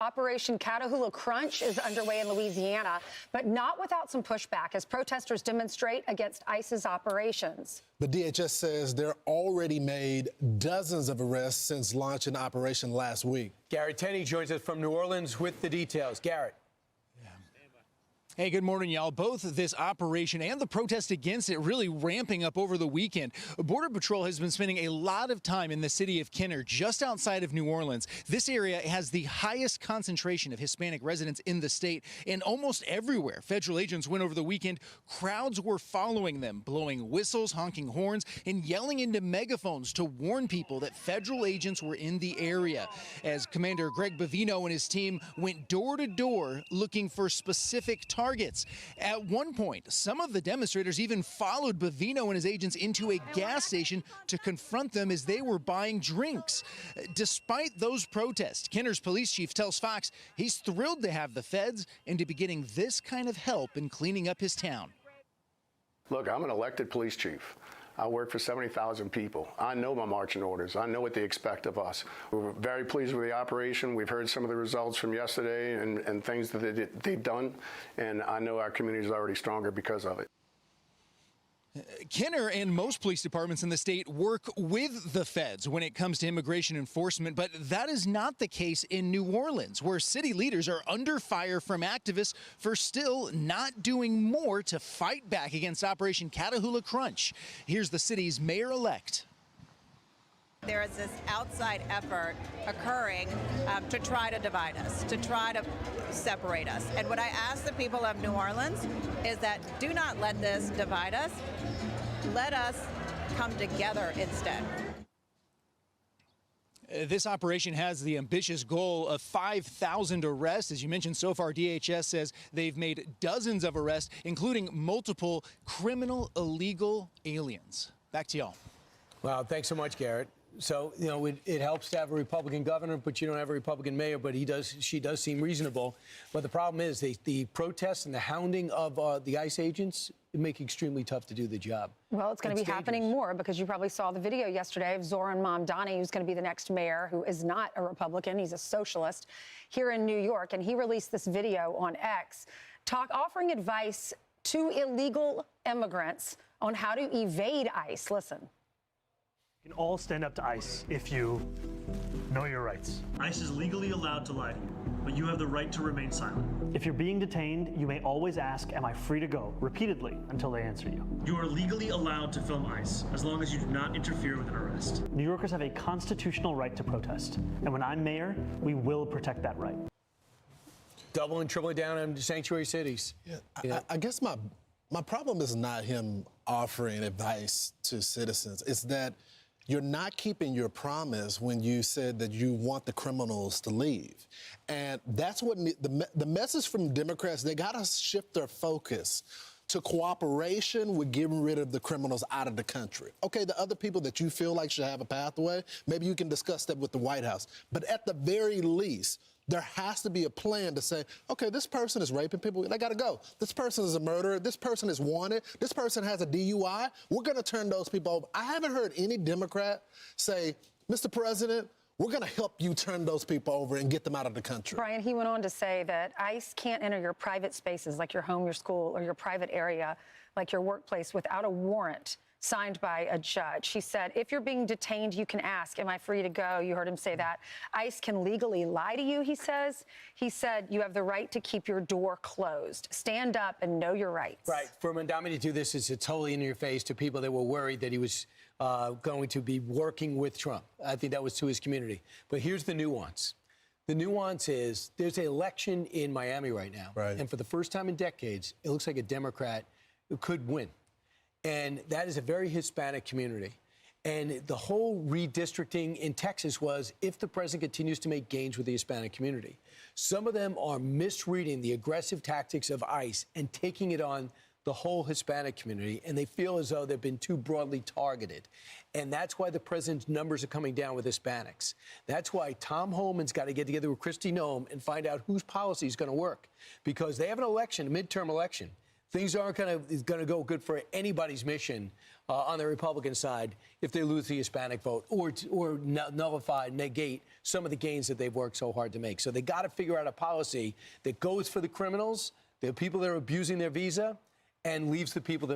Operation Catahoula Crunch is underway in Louisiana, but not without some pushback as protesters demonstrate against ICE's operations. The DHS says they're already made dozens of arrests since launching the operation last week. Garrett Tenney joins us from New Orleans with the details. Garrett. Hey, good morning, y'all. Both this operation and the protest against it really ramping up over the weekend. Border Patrol has been spending a lot of time in the city of Kenner, just outside of New Orleans. This area has the highest concentration of Hispanic residents in the state, and almost everywhere federal agents went over the weekend, crowds were following them, blowing whistles, honking horns, and yelling into megaphones to warn people that federal agents were in the area. As Commander Greg Bavino and his team went door to door looking for specific targets. At one point, some of the demonstrators even followed Bavino and his agents into a gas station to confront them as they were buying drinks. Despite those protests, Kenner's police chief tells Fox he's thrilled to have the feds and to be getting this kind of help in cleaning up his town. Look, I'm an elected police chief. I work for 70,000 people. I know my marching orders. I know what they expect of us. We're very pleased with the operation. We've heard some of the results from yesterday and things that they've done, and I know our community is already stronger because of it. Kenner and most police departments in the state work with the feds when it comes to immigration enforcement, but that is not the case in New Orleans, where city leaders are under fire from activists for still not doing more to fight back against Operation Catahoula Crunch. Here's the city's mayor-elect. There is this outside effort occurring to try to divide us, to try to separate us. And what I ask the people of New Orleans is that do not let this divide us. Let us come together instead. This operation has the ambitious goal of 5,000 arrests. As you mentioned, so far, DHS says they've made dozens of arrests, including multiple criminal illegal aliens. Back to y'all. Wow, thanks so much, Garrett. So, you know, it helps to have a Republican governor, but you don't have a Republican mayor, but she does seem reasonable. But the problem is the protests and the hounding of the ICE agents make it extremely tough to do the job. Well, it's going to be happening more because you probably saw the video yesterday of Zoran Mamdani, who's going to be the next mayor, who is not a Republican. He's a socialist here in New York. And he released this video on X offering advice to illegal immigrants on how to evade ICE. Listen. You can all stand up to ICE if you know your rights. ICE is legally allowed to lie to you, but you have the right to remain silent. If you're being detained, you may always ask, "Am I free to go?" repeatedly until they answer you. You are legally allowed to film ICE as long as you do not interfere with an arrest. New Yorkers have a constitutional right to protest, and when I'm mayor, we will protect that right. Double and triple down on sanctuary cities. Yeah, I guess my problem is not him offering advice to citizens. It's that you're not keeping your promise when you said that you want the criminals to leave. And that's what the message from Democrats, they got to shift their focus to cooperation with getting rid of the criminals out of the country. Okay, the other people that you feel like should have a pathway, maybe you can discuss that with the White House. But at the very least, there has to be a plan to say, okay, this person is raping people, they gotta go. This person is a murderer, this person is wanted, this person has a DUI, we're gonna turn those people over. I haven't heard any Democrat say, Mr. President, we're gonna help you turn those people over and get them out of the country. Brian, he went on to say that ICE can't enter your private spaces like your home, your school, or your private area like your workplace without a warrant signed by a judge. He said, if you're being detained, you can ask, am I free to go? You heard him say that. ICE can legally lie to you, he says. He said, you have the right to keep your door closed. Stand up and know your rights. Right. For Mamdani to do this is totally in your face to people that were worried that he was going to be working with Trump. I think that was to his community. But here's the nuance. The nuance is there's an election in Miami right now. Right. And for the first time in decades, it looks like a Democrat could win. And that is a very Hispanic community. And the whole redistricting in Texas was if the president continues to make gains with the Hispanic community. Some of them are misreading the aggressive tactics of ICE and taking it on the whole Hispanic community, and they feel as though they've been too broadly targeted. And that's why the president's numbers are coming down with Hispanics. That's why Tom Homan's got to get together with Kristi Noem and find out whose policy is going to work. Because they have an election, a midterm election. Things aren't going to go good for anybody's mission on the Republican side if they lose the Hispanic vote or nullify, negate some of the gains that they've worked so hard to make. So they got to figure out a policy that goes for the criminals, the people that are abusing their visa, and leaves the people that